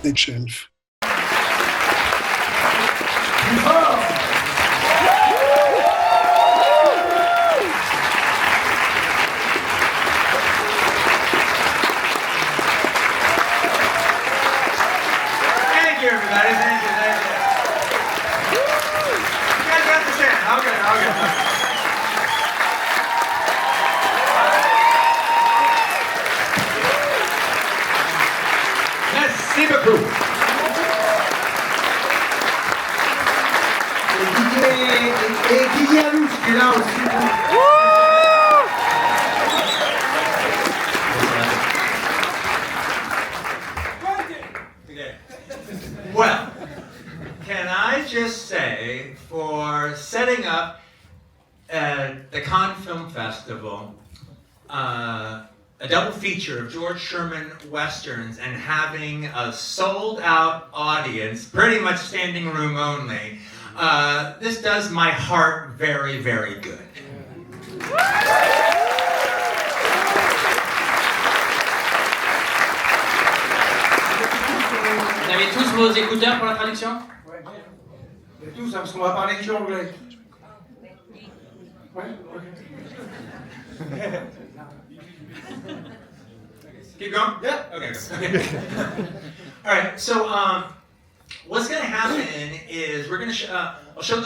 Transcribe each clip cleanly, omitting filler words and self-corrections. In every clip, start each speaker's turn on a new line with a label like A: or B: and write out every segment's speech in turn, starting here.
A: des shelf.
B: Thank you, everybody. Thank you. You guys understand? Okay. Merci beaucoup.
C: Et Didier Alous qui est là aussi.
B: Well, can I just say, for setting up at the Cannes Film Festival, a double feature of George Sherman Westerns and having a sold-out audience, pretty much standing room only, this does my heart very, very good.
D: Vous avez tous vos écouteurs pour la traduction?
C: Ouais. Et tout ça, parce qu'on va parler que anglais. Ouais,
B: Keep going? Yeah? Okay. All right, so what's going to happen is we're going to we'll show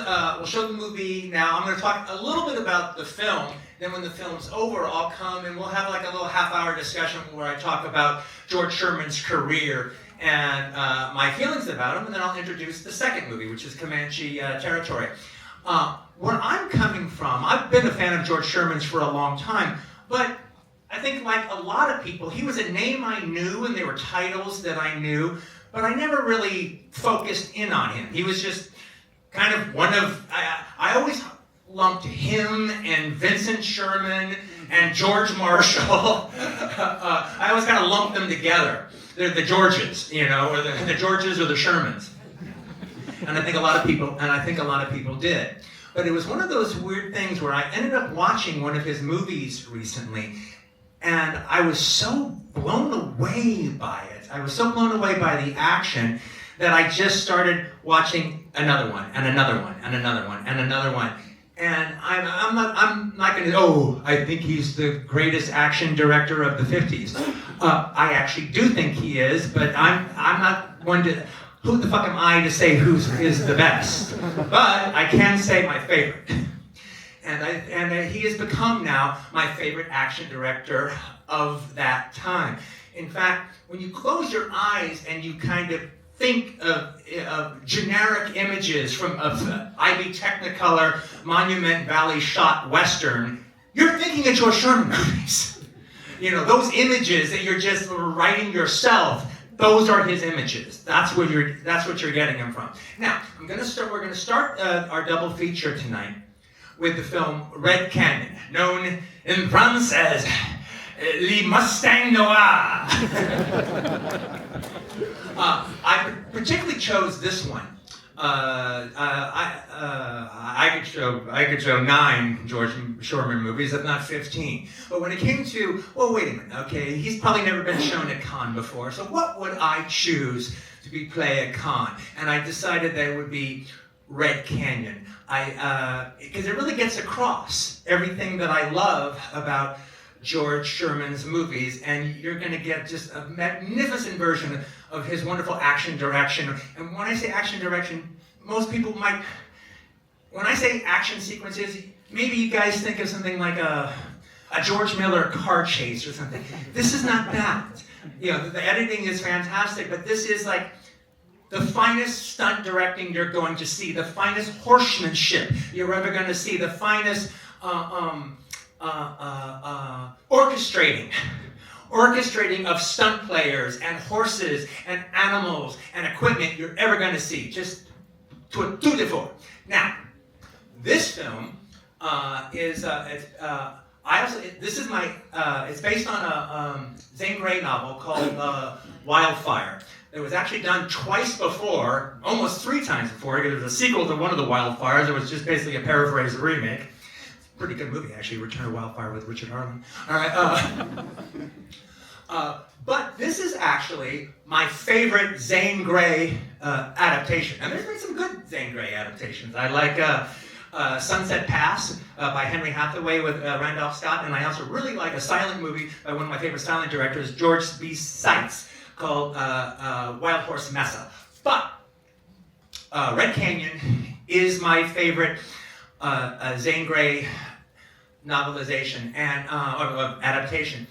B: the movie now. I'm going to talk a little bit about the film. Then when the film's over, I'll come and we'll have like a little half-hour discussion where I talk about George Sherman's career and my feelings about him, and then I'll introduce the second movie, which is Comanche Territory. Where I'm coming from, I've been a fan of George Sherman's for a long time, but I think like a lot of people, he was a name I knew and there were titles that I knew, but I never really focused in on him. He was just kind of one of, I always lumped him and Vincent Sherman and George Marshall. I always kind of lumped them together. They're the Georges, you know, or the Georges or the Shermans. And I think a lot of people did. But it was one of those weird things where I ended up watching one of his movies recently, and I was so blown away by it. I was so blown away by the action that I just started watching another one, and another one, and another one, and another one. And I'm not going to, I think he's the greatest action director of the 50s. I actually do think he is, but I'm not one to, who the fuck am I to say who is the best? But I can say my favorite. And he has become now my favorite action director of that time. In fact, when you close your eyes and you kind of think of generic images from Ivy Technicolor Monument Valley shot Western, you're thinking of George Sherman movies. You know, those images that you're just writing yourself, those are his images. That's what you're getting them from. Now, we're gonna start our double feature tonight with the film Red Canyon, known in France as Le Mustang Noir. I particularly chose this one. I could show 9 George Sherman movies, if not 15. But when it came to, well, wait a minute, okay, he's probably never been shown at Cannes before, so what would I choose to play at Cannes? And I decided that it would be Red Canyon. Because it really gets across everything that I love about George Sherman's movies, and you're going to get just a magnificent version of his wonderful action direction. And when I say action direction, most people might, when I say action sequences, maybe you guys think of something like a George Miller car chase or something. This is not that. You know, the editing is fantastic, but this is like the finest stunt directing you're going to see, the finest horsemanship you're ever going to see, the finest orchestrating of stunt players and horses and animals and equipment you're ever going to see. Just to a tour de force. Now, this film it's based on a Zane Grey novel called Wildfire. It was actually done twice before, almost 3 times before, because there was a sequel to one of the Wildfires. It was just basically a paraphrase remake. Pretty good movie, actually, Return of Wildfire with Richard Harlan. All right. But this is actually my favorite Zane Grey adaptation. And there's been some good Zane Grey adaptations. I like Sunset Pass by Henry Hathaway with Randolph Scott, and I also really like a silent movie by one of my favorite silent directors, George B. Seitz, called Wild Horse Mesa. But Red Canyon is my favorite Zane Grey novelization and or adaptation.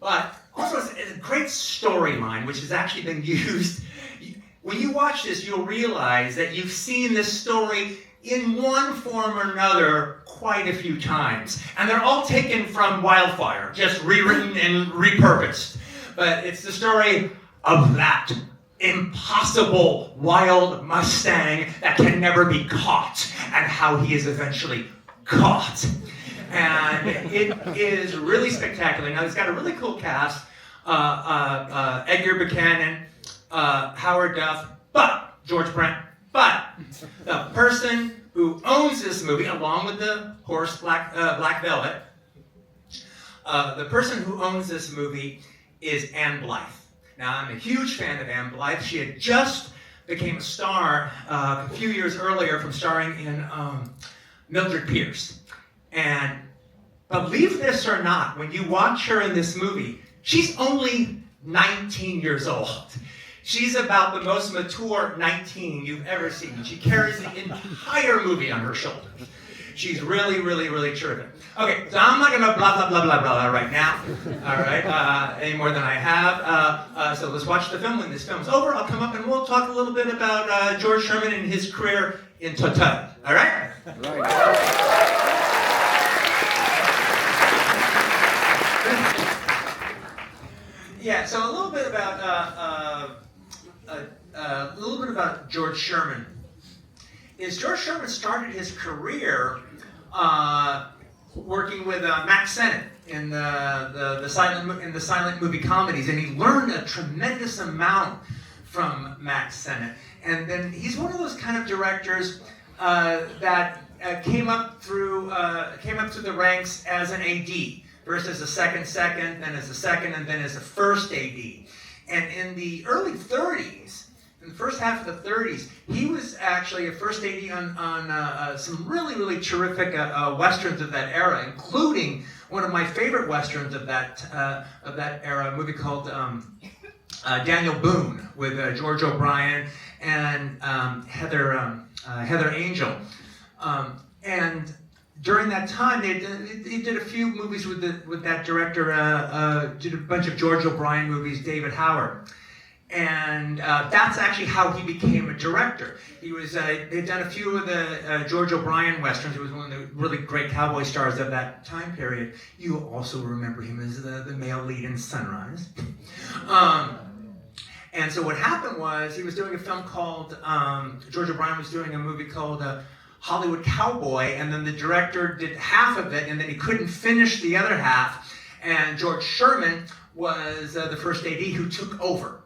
B: But also it's a great storyline, which has actually been used. When you watch this, you'll realize that you've seen this story in one form or another quite a few times. And they're all taken from Wildfire, just rewritten and repurposed. But it's the story of that impossible wild Mustang that can never be caught, and how he is eventually caught. And it is really spectacular. Now, it's got a really cool cast. Edgar Buchanan, Howard Duff, but George Brent. But the person who owns this movie, along with the horse Black Velvet, the person who owns this movie is Ann Blyth. Now, I'm a huge fan of Ann Blyth. She had just became a star a few years earlier from starring in Mildred Pierce. And believe this or not, when you watch her in this movie, she's only 19 years old. She's about the most mature 19 you've ever seen. She carries the entire movie on her shoulders. She's really, really, really terrific. Okay, so I'm not going to blah, blah, blah, blah, blah right now, all right, any more than I have. So let's watch the film. When this film's over, I'll come up and we'll talk a little bit about George Sherman and his career in totality, all right? Yeah, so a little bit about George Sherman. George Sherman started his career working with Max Sennett in the silent movie comedies, and he learned a tremendous amount from Max Sennett. And then he's one of those kind of directors that came up through the ranks as an AD. First as a second, then as a second, and then as a first AD. And in the early 30s, in the first half of the 30s, he was actually a first AD on some really, really terrific westerns of that era, including one of my favorite westerns of that era, a movie called Daniel Boone with George O'Brien and Heather Angel. And during that time, they did a few movies with that director. Did a bunch of George O'Brien movies, David Howard, and that's actually how he became a director. He was they'd done a few of the George O'Brien westerns. He was one of the really great cowboy stars of that time period. You also remember him as the male lead in Sunrise. And so what happened was he was doing a film called George O'Brien was doing a movie called Hollywood Cowboy, and then the director did half of it, and then he couldn't finish the other half, and George Sherman was the first AD who took over.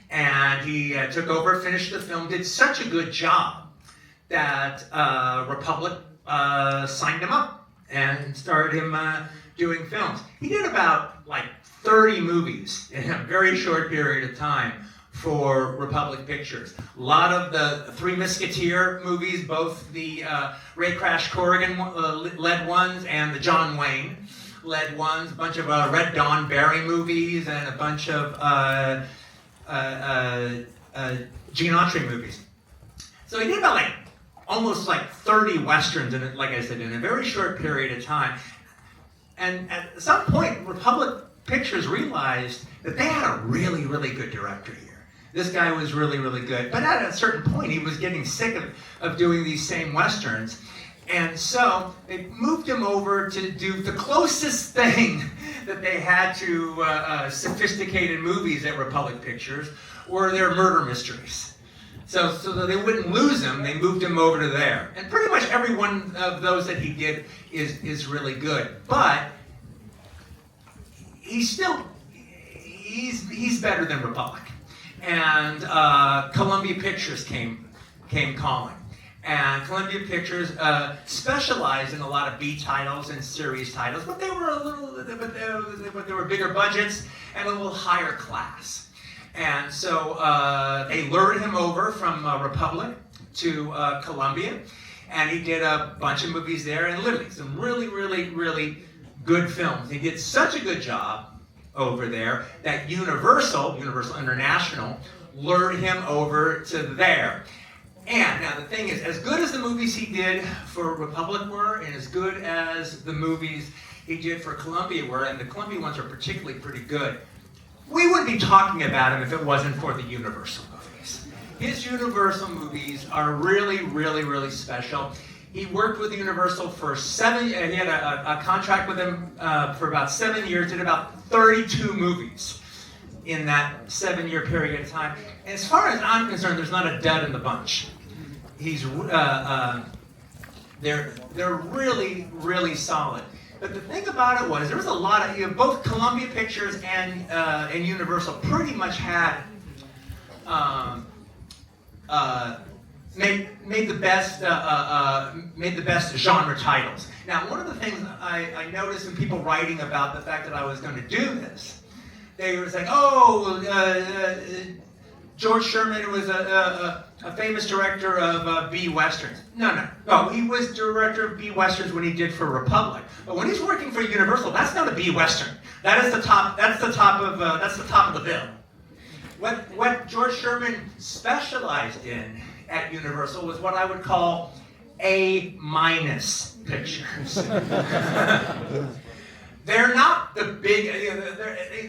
B: And he took over, finished the film, did such a good job that Republic signed him up and started him doing films. He did about like 30 movies in a very short period of time for Republic Pictures. A lot of the Three Musketeer movies, both the Ray Crash Corrigan led ones and the John Wayne led ones, a bunch of Red Dawn Barry movies, and a bunch of Gene Autry movies. So he did about almost 30 westerns, in it, like I said, in a very short period of time. And at some point, Republic Pictures realized that they had a really, really good director here. This guy was really, really good. But at a certain point, he was getting sick of doing these same westerns. And so they moved him over to do the closest thing that they had to sophisticated movies at Republic Pictures, were their murder mysteries. So that they wouldn't lose him, they moved him over to there. And pretty much every one of those that he did is really good. But he's better than Republic. And Columbia Pictures came calling. And Columbia Pictures specialized in a lot of B titles and series titles, but they were bigger budgets and a little higher class. And so they lured him over from Republic to Columbia, and he did a bunch of movies there, and literally some really good films. He did such a good job over there that Universal International, lured him over to there. And now the thing is, as good as the movies he did for Republic were, and as good as the movies he did for Columbia were, and the Columbia ones are particularly pretty good, we wouldn't be talking about him if it wasn't for the Universal movies. His Universal movies are really special. He worked with Universal for he had a contract with them for about 7 years, did about 32 movies in that 7-year period of time. And as far as I'm concerned, there's not a dud in the bunch. He's they're really solid. But the thing about it was, there was a lot of, both Columbia Pictures and Universal pretty much had made the best genre titles. Now, one of the things I noticed in people writing about the fact that I was going to do this, they were saying, George Sherman was a famous director of B Westerns. No, he was director of B Westerns when he did for Republic. But when he's working for Universal, that's not a B Western. That is the top. That's the top of the bill. What George Sherman specialized in at Universal was what I would call A- pictures. They're not the big,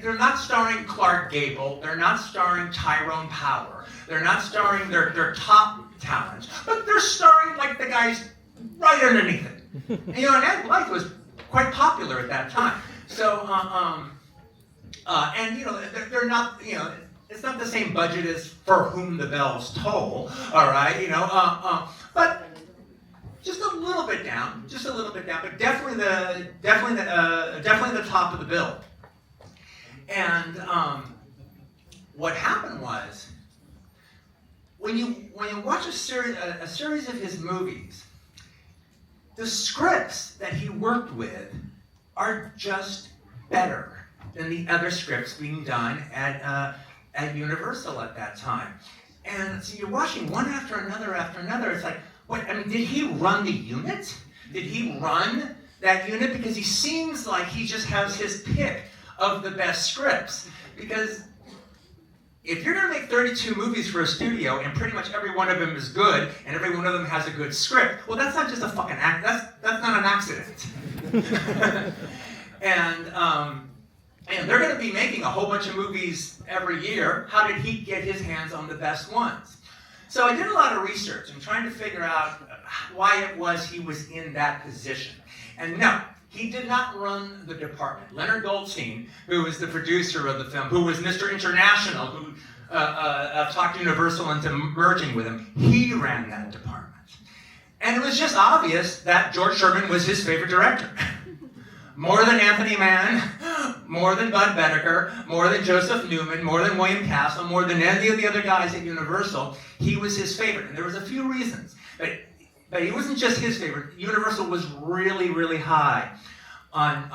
B: they're not starring Clark Gable, they're not starring Tyrone Power, they're not starring their top talents, but they're starring like the guys right underneath it. And Ed Blythe was quite popular at that time. So, they're not, it's not the same budget as For Whom the Bells Toll, all right, but just a little bit down, but definitely the top of the bill. And what happened was, when you watch a series of his movies, the scripts that he worked with are just better than the other scripts being done at Universal at that time. And so you're watching one after another. It's like, what? I mean, did he run the unit? Did he run that unit? Because he seems like he just has his pick of the best scripts. Because if you're going to make 32 movies for a studio and pretty much every one of them is good and every one of them has a good script, well, that's not just a fucking act. That's not an accident. And they're going to be making a whole bunch of movies every year. How did he get his hands on the best ones? So I did a lot of research and trying to figure out why it was he was in that position. And no, he did not run the department. Leonard Goldstein, who was the producer of the film, who was Mr. International, who talked Universal into merging with him, he ran that department. And it was just obvious that George Sherman was his favorite director. More than Anthony Mann, more than Bud Bedecker, more than Joseph Newman, more than William Castle, more than any of the other guys at Universal, he was his favorite. And there was a few reasons. But he wasn't just his favorite. Universal was really high on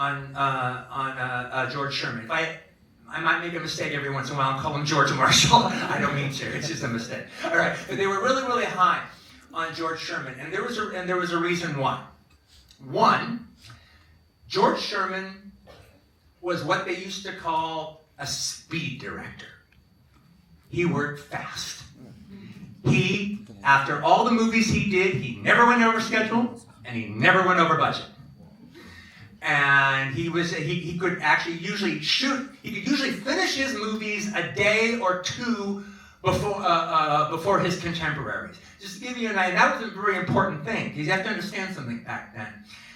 B: George Sherman. I might make a mistake every once in a while and call him George Marshall. I don't mean to. It's just a mistake. All right. But they were really high on George Sherman. And there was a reason why. One, George Sherman was what they used to call a speed director. He worked fast. He, after all the movies he did, he never went over schedule and he never went over budget. And he could actually usually finish his movies a day or two before his contemporaries. Just to give you an idea, that was a very important thing, because you have to understand something back then.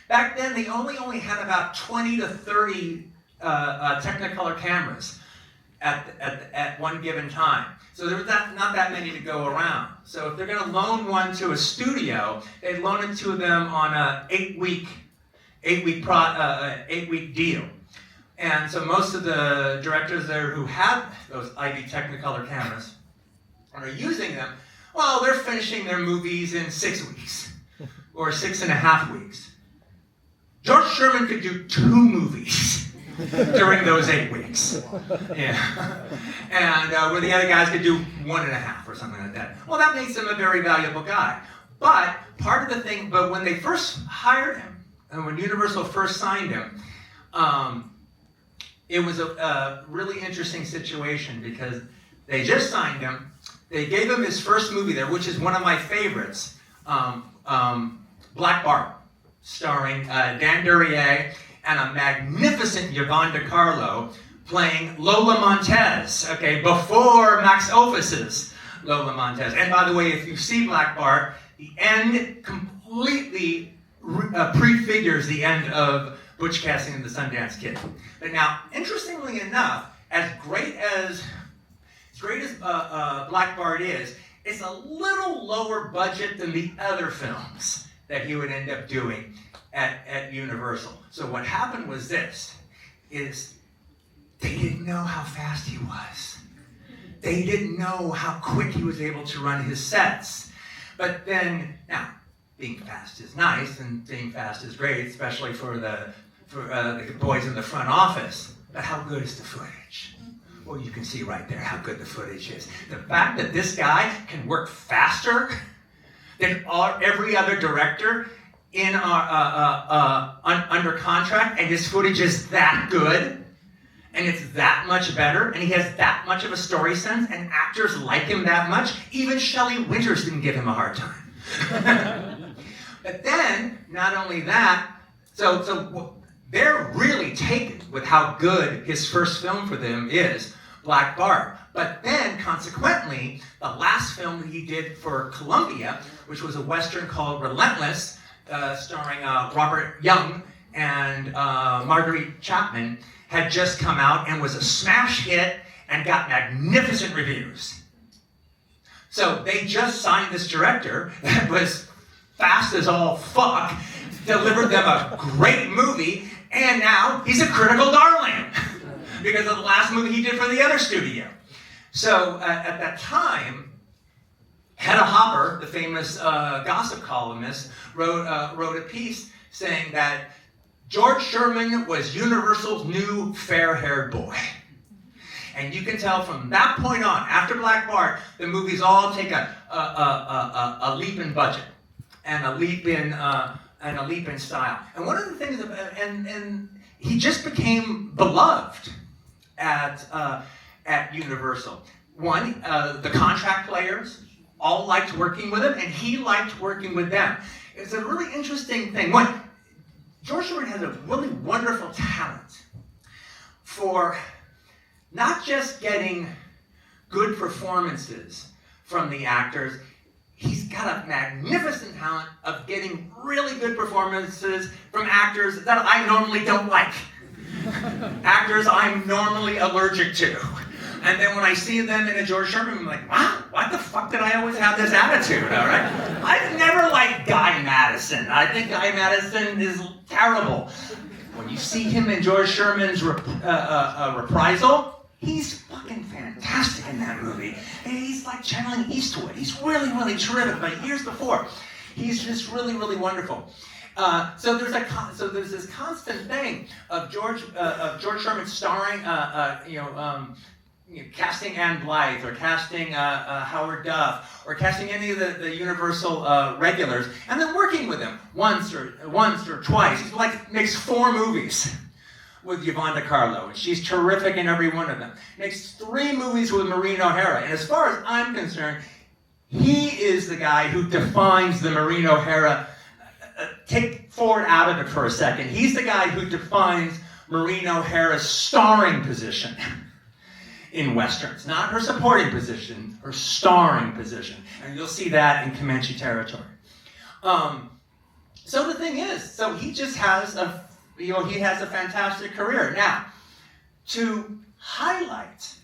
B: Back then, they only had about 20 to 30 Technicolor cameras at one given time. So there was not that many to go around. So if they're going to loan one to a studio, they'd loan it to them on an 8-week deal. And so most of the directors there who have those ID Technicolor cameras and are using them Well, they're finishing their movies in 6 weeks or 6.5 weeks. George Sherman could do 2 movies during those 8 weeks. Yeah. And where the other guys could do 1.5 or something like that. Well, that makes him a very valuable guy. But part of the thing, but when they first hired him, and when Universal first signed him, it was a really interesting situation because they just signed him. They gave him his first movie there, which is one of my favorites, Black Bart, starring Dan Duryea and a magnificent Yvonne DiCarlo playing Lola Montez, okay, before Max Ophuss's Lola Montez. And by the way, if you see Black Bart, the end completely prefigures the end of Butch Cassidy and the Sundance Kid. But now, interestingly enough, as great as Black Bart is, it's a little lower budget than the other films that he would end up doing at Universal. So what happened was this, is they didn't know how fast he was. They didn't know how quick he was able to run his sets. But then, now, being fast is nice, and being fast is great, especially for the boys in the front office. But how good is the footage? Well, you can see right there how good the footage is. The fact that this guy can work faster than every other director in under contract, and his footage is that good, and it's that much better, and he has that much of a story sense, and actors like him that much. Even Shelley Winters didn't give him a hard time. But then, not only that, so they're really taken with how good his first film for them is, Black Bart. But then, consequently, the last film that he did for Columbia, which was a Western called Relentless, starring Robert Young and Marguerite Chapman, had just come out and was a smash hit and got magnificent reviews. So they just signed this director that was fast as all fuck, delivered them a great movie, and now he's a critical darling because of the last movie he did for the other studio. So at that time, Hedda Hopper, the famous gossip columnist, wrote a piece saying that George Sherman was Universal's new fair-haired boy. And you can tell from that point on, after Black Bart, the movies all take a leap in budget and a leap in style. And one of the things, and he just became beloved at Universal. One, the contract players all liked working with him, and he liked working with them. It's a really interesting thing. One, George Sherman has a really wonderful talent for not just getting good performances from the actors, he's got a magnificent talent of getting really good performances from actors that I normally don't like. Actors I'm normally allergic to. And then when I see them in a George Sherman, I'm like, wow, what the fuck did I always have this attitude, all right? I've never liked Guy Madison. I think Guy Madison is terrible. When you see him in George Sherman's Reprisal, he's fucking fantastic in that movie. And he's like channeling Eastwood. He's really, really terrific. But years before, he's just really, really wonderful. So there's this constant thing of George Sherman starring, casting Ann Blythe, or casting Howard Duff, or casting any of the Universal regulars, and then working with them once or twice. He makes 4 movies with Yvonne DiCarlo, and she's terrific in every one of them. Makes 3 movies with Maureen O'Hara, and as far as I'm concerned, he is the guy who defines the Maureen O'Hara. Take Ford out of it for a second. He's the guy who defines Maureen O'Hara's starring position in Westerns. Not her supporting position, her starring position. And you'll see that in Comanche territory. So the thing is, so he just has he has a fantastic career. Now, to highlight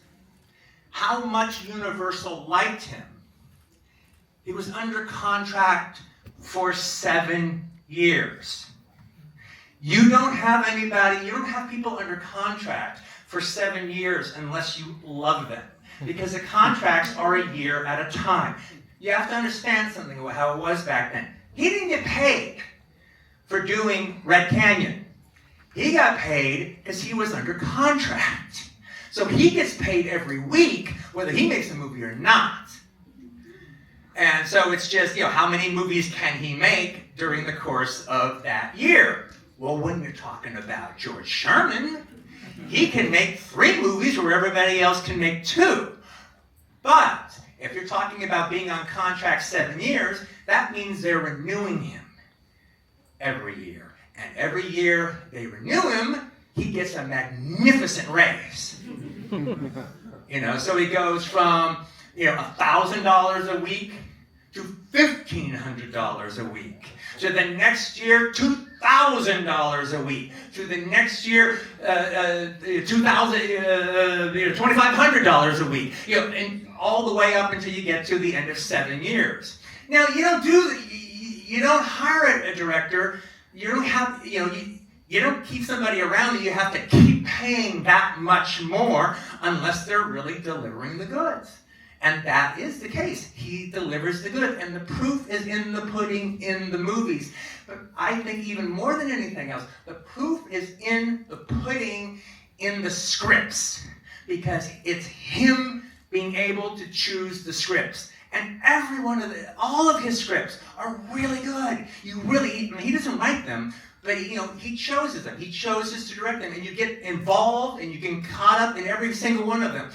B: how much Universal liked him, he was under contract for 7 years. You don't have people under contract for 7 years unless you love them, because the contracts are a year at a time. you have to understand something about how it was back then. He didn't get paid for doing Red Canyon. He got paid because he was under contract. So he gets paid every week, whether he makes a movie or not. And so it's just, how many movies can he make during the course of that year? Well, when you're talking about George Sherman, he can make 3 movies where everybody else can make 2. But if you're talking about being on contract 7 years, that means they're renewing him every year. And every year they renew him, he gets a magnificent raise. So he goes from, $1,000 a week to $1,500 a week. To the next year, $2,000 a week. To the next year, $2,500 a week. And all the way up until you get to the end of 7 years. Now, you don't hire a director. You don't have, you don't keep somebody around that you have to keep paying that much more unless they're really delivering the goods. And that is the case. He delivers the good. And the proof is in the pudding in the movies. But I think even more than anything else, the proof is in the pudding in the scripts. Because it's him being able to choose the scripts. And all of his scripts are really good. He doesn't write them, but he chooses them. He chooses to direct them, and you get involved, and you get caught up in every single one of them.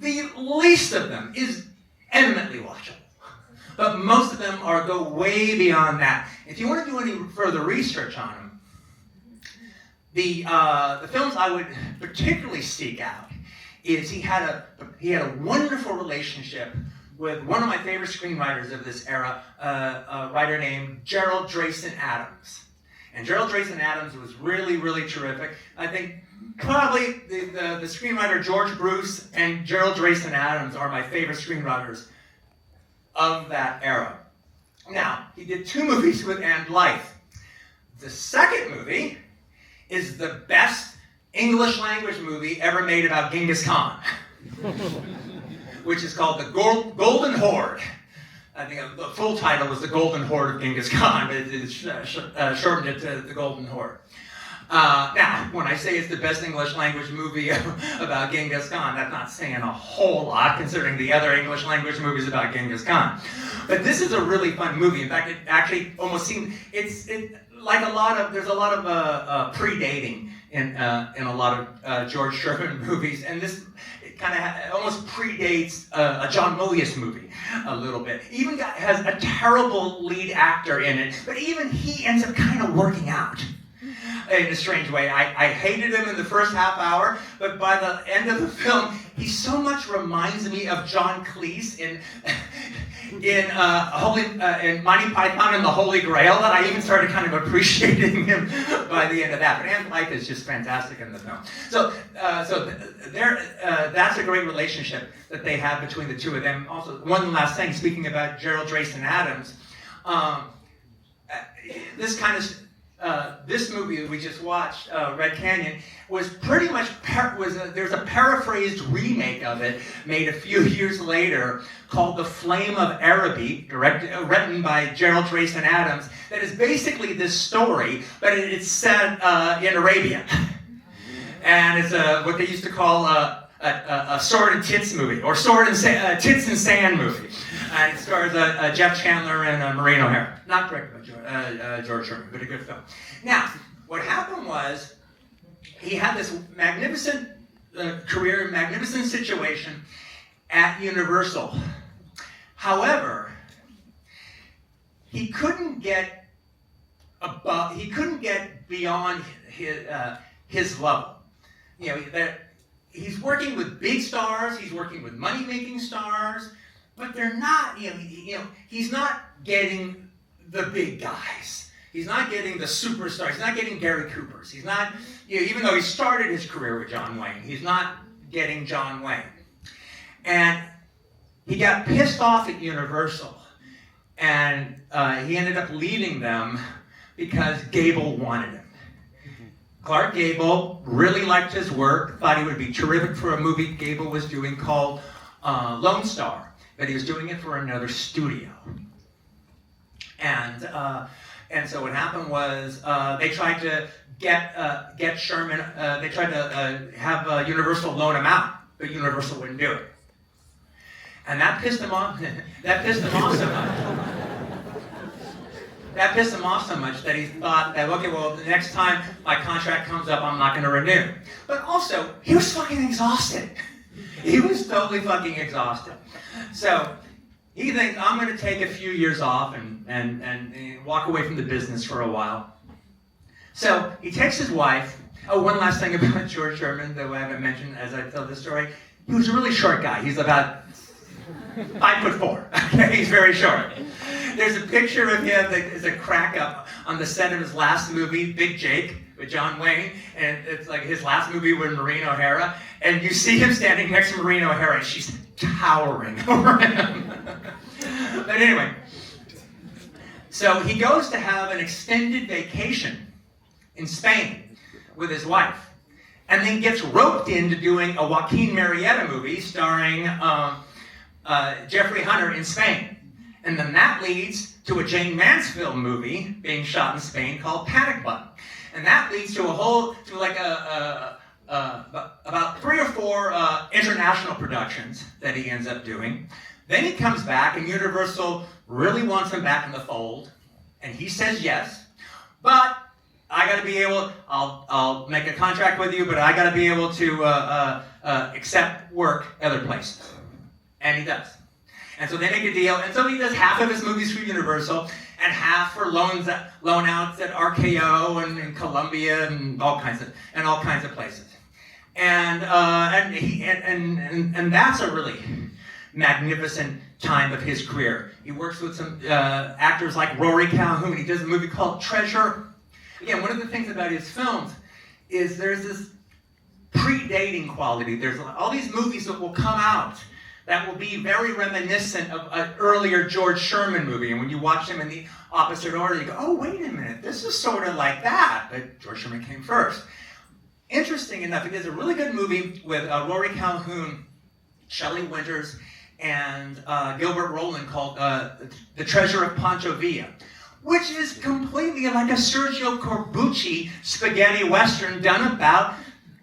B: The least of them is eminently watchable, but most of them go way beyond that. If you want to do any further research on them, the films I would particularly seek out is he had a wonderful relationship with one of my favorite screenwriters of this era, a writer named Gerald Drayson Adams. And Gerald Drayson Adams was really, really terrific. I think probably the screenwriter George Bruce and Gerald Drayson Adams are my favorite screenwriters of that era. Now, he did 2 movies with Anne Blythe. The second movie is the best English language movie ever made about Genghis Khan. Which is called The Golden Horde. I think the full title was The Golden Horde of Genghis Khan, but it's shortened it to The Golden Horde. Now, when I say it's the best English language movie about Genghis Khan, that's not saying a whole lot, considering the other English language movies about Genghis Khan. But this is a really fun movie. In fact, it actually almost seems, there's a lot of predating in a lot of George Sherman movies, and this kind of almost predates a John Milius movie a little bit. Even has a terrible lead actor in it, but even he ends up kind of working out in a strange way. I hated him in the first half hour, but by the end of the film, he so much reminds me of John Cleese in Monty Python and the Holy Grail that I even started kind of appreciating him by the end of that. But Anne Blythe is just fantastic in the film. So that's a great relationship that they have between the two of them. Also, one last thing, speaking about Gerald Drayson Adams, this movie that we just watched, Red Canyon, was pretty much there's a paraphrased remake of it made a few years later called The Flame of Araby, written by Gerald Drayson Adams, that is basically this story, but it's set in Arabia. And it's what they used to call a sword and tits movie, or tits and sand movie. And it stars Jeff Chandler and Maureen O'Hara. Not directed by George Sherman, but a good film. Now, what happened was, he had this magnificent career, magnificent situation at Universal. However, he couldn't get beyond his level. He's working with big stars, he's working with money-making stars, but they're not, he's not getting the big guys. He's not getting the superstars. He's not getting Gary Coopers. He's not, even though he started his career with John Wayne, he's not getting John Wayne. And he got pissed off at Universal, and he ended up leaving them because Gable wanted him. Clark Gable really liked his work, thought he would be terrific for a movie Gable was doing called Lone Star. but he was doing it for another studio. And so what happened was they tried to get Sherman. They tried to have Universal loan him out, but Universal wouldn't do it, and that pissed him off. That pissed him off so much. That pissed him off so much that he thought that, okay, well, the next time my contract comes up, I'm not going to renew. But also, he was fucking exhausted. He was totally fucking exhausted. So he thinks, I'm going to take a few years off and walk away from the business for a while. So he takes his wife. Oh, one last thing about George Sherman that I haven't mentioned as I tell this story. He was a really short guy. He's about 5'4". Okay, he's very short. There's a picture of him that is a crack up on the set of his last movie, Big Jake, with John Wayne, and it's like his last movie with Maureen O'Hara, and you see him standing next to Maureen O'Hara, and she's towering over him. But anyway, so he goes to have an extended vacation in Spain with his wife, and then gets roped into doing a Joaquin Murrieta movie starring Jeffrey Hunter in Spain. And then that leads to a Jane Mansfield movie being shot in Spain called Panic Button. And that leads to about 3 or 4 international productions that he ends up doing. Then he comes back and Universal really wants him back in the fold. And he says yes, but I gotta be able, I'll make a contract with you, but I gotta be able to accept work other places. And he does. And so they make a deal, and so he does half of his movies for Universal, and half for loan outs at RKO and Columbia and all kinds of places. And that's a really magnificent time of his career. He works with some actors like Rory Calhoun. He does a movie called Treasure. Again, one of the things about his films is there's this predating quality. There's all these movies that will come out that will be very reminiscent of an earlier George Sherman movie. And when you watch them in the opposite order, you go, oh, wait a minute, this is sort of like that. But George Sherman came first. Interesting enough, he does a really good movie with Rory Calhoun, Shelley Winters, and Gilbert Roland called The Treasure of Pancho Villa, which is completely like a Sergio Corbucci spaghetti western done about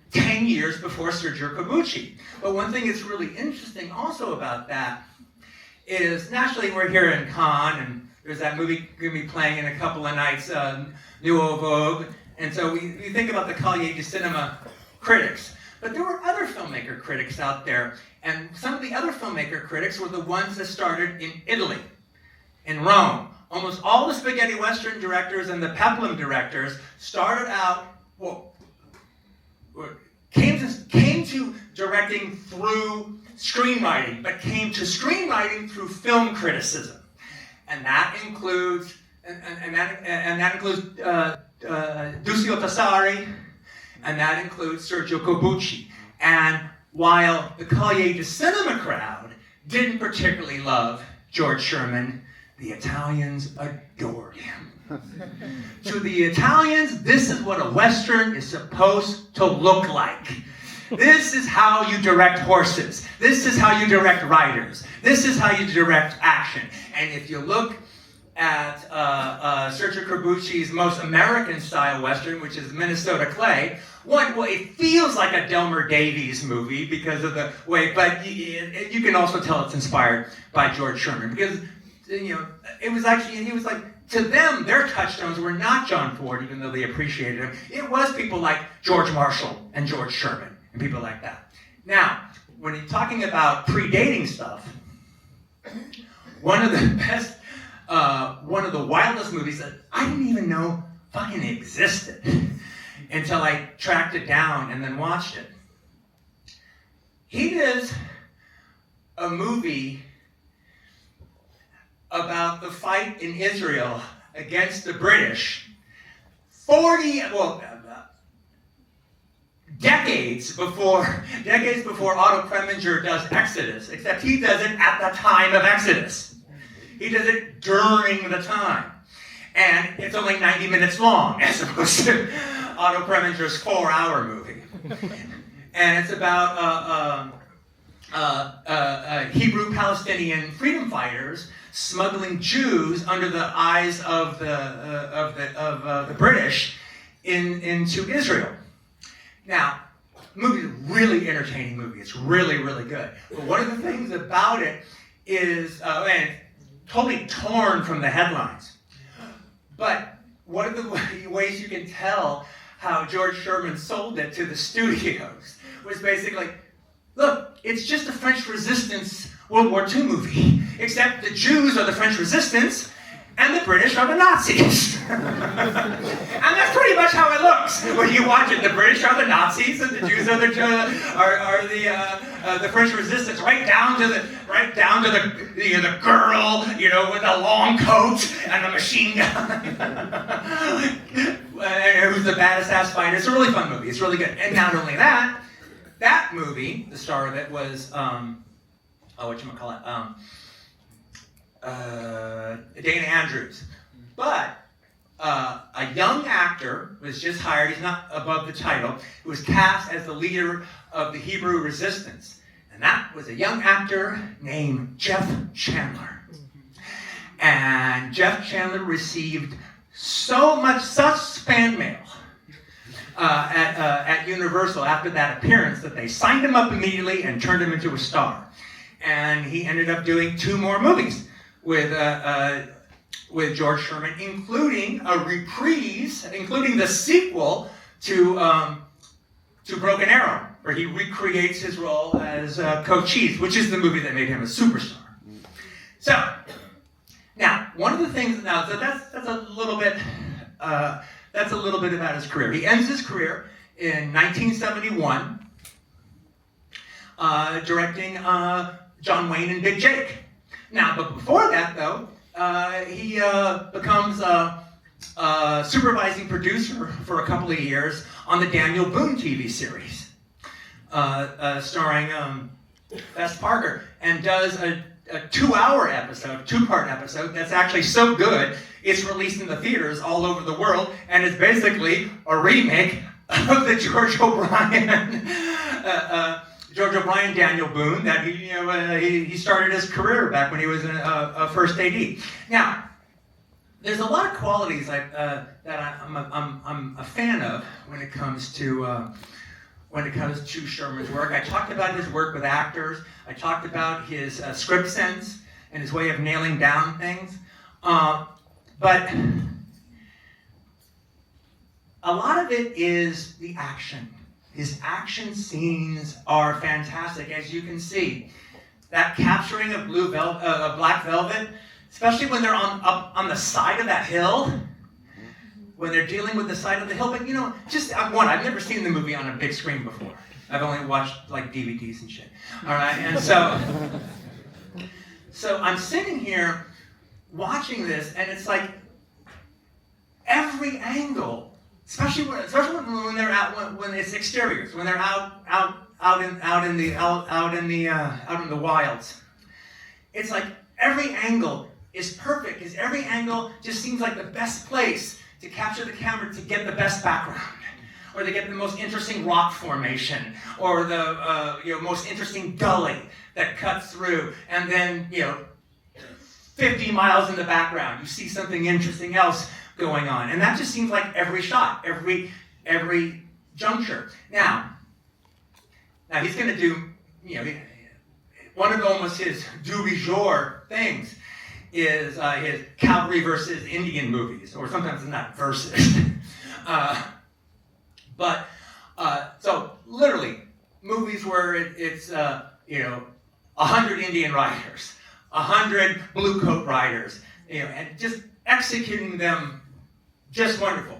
B: 10 years before Sergio Corbucci. But one thing that's really interesting also about that is, naturally we're here in Cannes, and there's that movie going to be playing in a couple of nights, Nouveau Vogue, and so we think about the Cahiers du Cinema critics. But there were other filmmaker critics out there, and some of the other filmmaker critics were the ones that started in Italy, in Rome. Almost all the spaghetti western directors and the peplum directors started out, came to directing through screenwriting, but came to screenwriting through film criticism, and that includes Duccio Tassari, and that includes Sergio Corbucci. And while the Cahiers du Cinema crowd didn't particularly love George Sherman, the Italians adored him. To the Italians, this is what a Western is supposed to look like. This is how you direct horses. This is how you direct riders. This is how you direct action. And if you look at Sergio Corbucci's most American-style Western, which is Minnesota Clay, it feels like a Delmer Davies movie because of the way, but you can also tell it's inspired by George Sherman, because it was actually, he was like, to them, their touchstones were not John Ford, even though they appreciated him. It was people like George Marshall and George Sherman and people like that. Now, when you're talking about predating stuff, one of the wildest movies that I didn't even know fucking existed until I tracked it down and then watched it. He did a movie about the fight in Israel against the British decades before Otto Preminger does Exodus, except he does it at the time of Exodus. He does it during the time. And it's only 90 minutes long, as opposed to Otto Preminger's 4-hour movie. And it's about Hebrew Palestinian freedom fighters smuggling Jews under the eyes of the British into Israel. Now, the movie is a really entertaining movie. It's really, really good. But one of the things about it is, and totally torn from the headlines. But one of the ways you can tell how George Sherman sold it to the studios was basically, look, it's just a French Resistance World War II movie, except the Jews are the French Resistance and the British are the Nazis. And that's pretty much how it looks when you watch it. The British are the Nazis and the Jews are the French Resistance, right down to the girl, with a long coat and a machine gun, who's the baddest ass fighter. It's a really fun movie. It's really good. And not only that, that movie, the star of it was Dana Andrews. But a young actor was just hired, he's not above the title, who was cast as the leader of the Hebrew resistance. And that was a young actor named Jeff Chandler. And Jeff Chandler received such fan mail at Universal after that appearance that they signed him up immediately and turned him into a star. And he ended up doing 2 more movies with George Sherman, including a reprise, including the sequel to Broken Arrow, where he recreates his role as Cochise, which is the movie that made him a superstar. So, now one of the things so that's a little bit about his career. He ends his career in 1971, directing John Wayne and Big Jake. Now, but before that, though, he becomes a supervising producer for a couple of years on the Daniel Boone TV series, starring Bess Parker, and does a 2-hour episode, 2-part episode that's actually so good, it's released in the theaters all over the world, and it's basically a remake of the George O'Brien Daniel Boone that he started his career back when he was a first AD. Now, there's a lot of qualities that I'm a fan of when it comes to Sherman's work. I talked about his work with actors. I talked about his script sense and his way of nailing down things. But a lot of it is the action. His action scenes are fantastic, as you can see. That capturing of Black Velvet, especially when they're up on the side of that hill, when they're dealing with the side of the hill. But I've never seen the movie on a big screen before. I've only watched like DVDs and shit. All right, and so I'm sitting here watching this, and it's like every angle. Especially when they're out when it's exteriors, when they're out in the wilds. It's like every angle is perfect, because every angle just seems like the best place to capture the camera to get the best background, or to get the most interesting rock formation, or the most interesting gully that cuts through, and then 50 miles in the background you see something interesting else going on. And that just seems like every shot, every juncture. Now he's going to do, one of almost his du jour things is his cavalry versus Indian movies, or sometimes it's not versus. So literally, movies where it's 100 Indian riders, 100 blue coat riders, and just executing them just wonderful.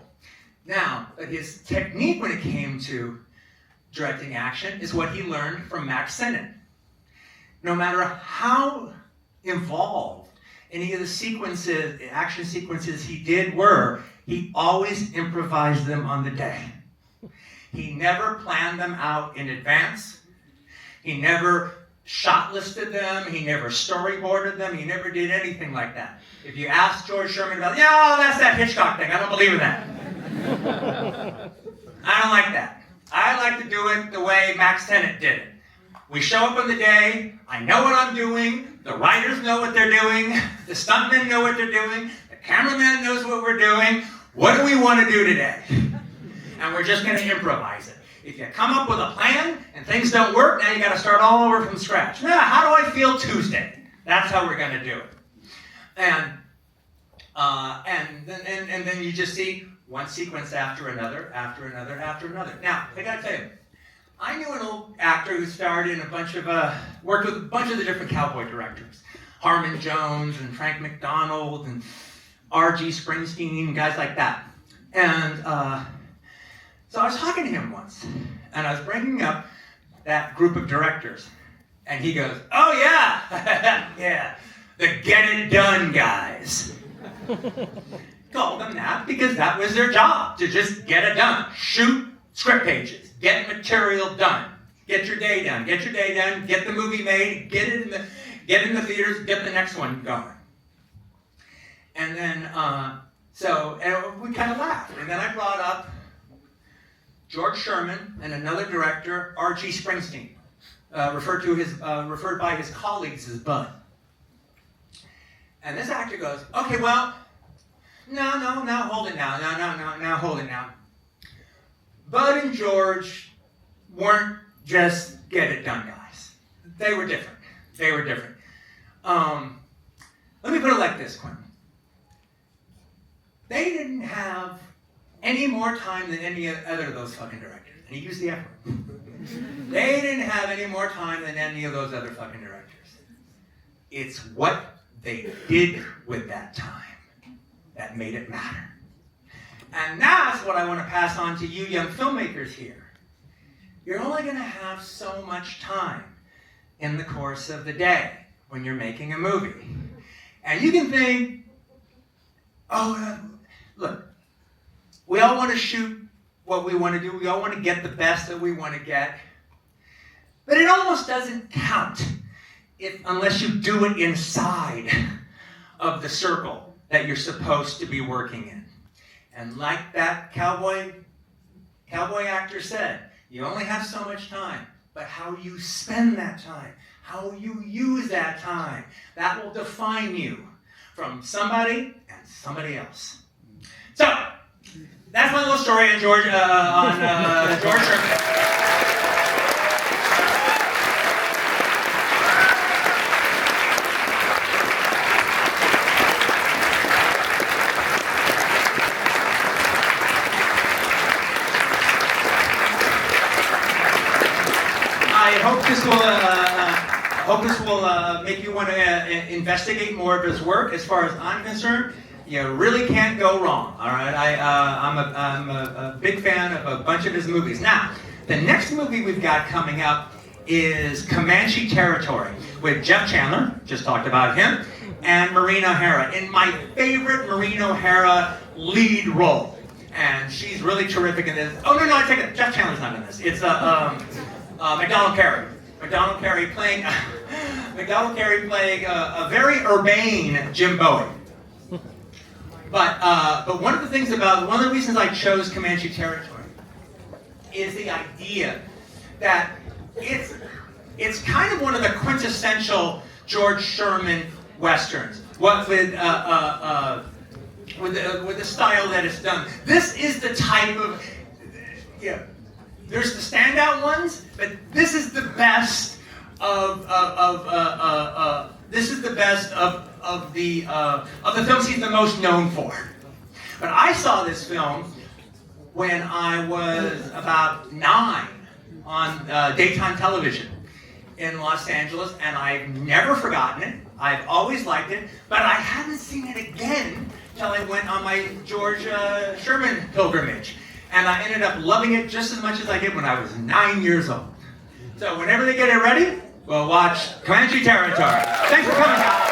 B: Now, his technique when it came to directing action is what he learned from Max Sennett. No matter how involved any of the action sequences he did were, he always improvised them on the day. He never planned them out in advance. He never shot listed them. He never storyboarded them. He never did anything like that. If you ask George Sherman about, that's that Hitchcock thing. I don't believe in that. I don't like that. I like to do it the way Max Sennett did it. We show up on the day, I know what I'm doing, the writers know what they're doing, the stuntmen know what they're doing, the cameraman knows what we're doing. What do we want to do today? And we're just going to improvise it. If you come up with a plan and things don't work, now you got to start all over from scratch. Now, how do I feel Tuesday? That's how we're going to do it. And then you just see one sequence after another, after another, after another. Now, I got to tell you, I knew an old actor who starred in worked with a bunch of the different cowboy directors. Harmon Jones and Frank McDonald and R.G. Springsteen, guys like that. And so I was talking to him once, and I was bringing up that group of directors. And he goes, oh yeah, yeah, the get it done guys. Called them that because that was their job, to just get it done. Shoot script pages, get material done, get your day done, get the movie made, get in the theaters, get the next one going. And then, and we kind of laughed. And then I brought up George Sherman and another director, R.G. Springsteen, referred by his colleagues as Bud. And this actor goes, okay, well, no, hold it now, hold it now. Bud and George weren't just get it done guys. They were different. Let me put it like this, Quentin. They didn't have any more time than any other of those fucking directors. And he used the F word. They didn't have any more time than any of those other fucking directors. It's what they did with that time that made it matter. And that's what I want to pass on to you young filmmakers here. You're only going to have so much time in the course of the day when you're making a movie. And you can think, look, we all want to shoot what we want to do. We all want to get the best that we want to get. But it almost doesn't count unless you do it inside of the circle that you're supposed to be working in. And like that cowboy actor said, you only have so much time, but how you spend that time, how you use that time, that will define you from somebody and somebody else. So, that's my little story on George Sherman. I hope this will make you want to investigate more of his work. As far as I'm concerned, you really can't go wrong. All right, I'm a big fan of a bunch of his movies. Now, the next movie we've got coming up is Comanche Territory with Jeff Chandler, just talked about him, and Maureen O'Hara in my favorite Maureen O'Hara lead role, and she's really terrific in this. Oh no, I take it. Jeff Chandler's not in this. It's McDonald Carey. McDonald Carey playing a very urbane Jim Bowie. But one of the reasons I chose Comanche Territory is the idea that it's kind of one of the quintessential George Sherman westerns. What with the style that it's done. This is the type of there's the standout ones, but this is the best of the films he's the most known for. But I saw this film when I was about 9 on daytime television in Los Angeles, and I've never forgotten it. I've always liked it, but I haven't seen it again till I went on my George Sherman pilgrimage. And I ended up loving it just as much as I did when I was 9 years old. So whenever they get it ready, we'll watch Comanche Territory. Thanks for coming, guys.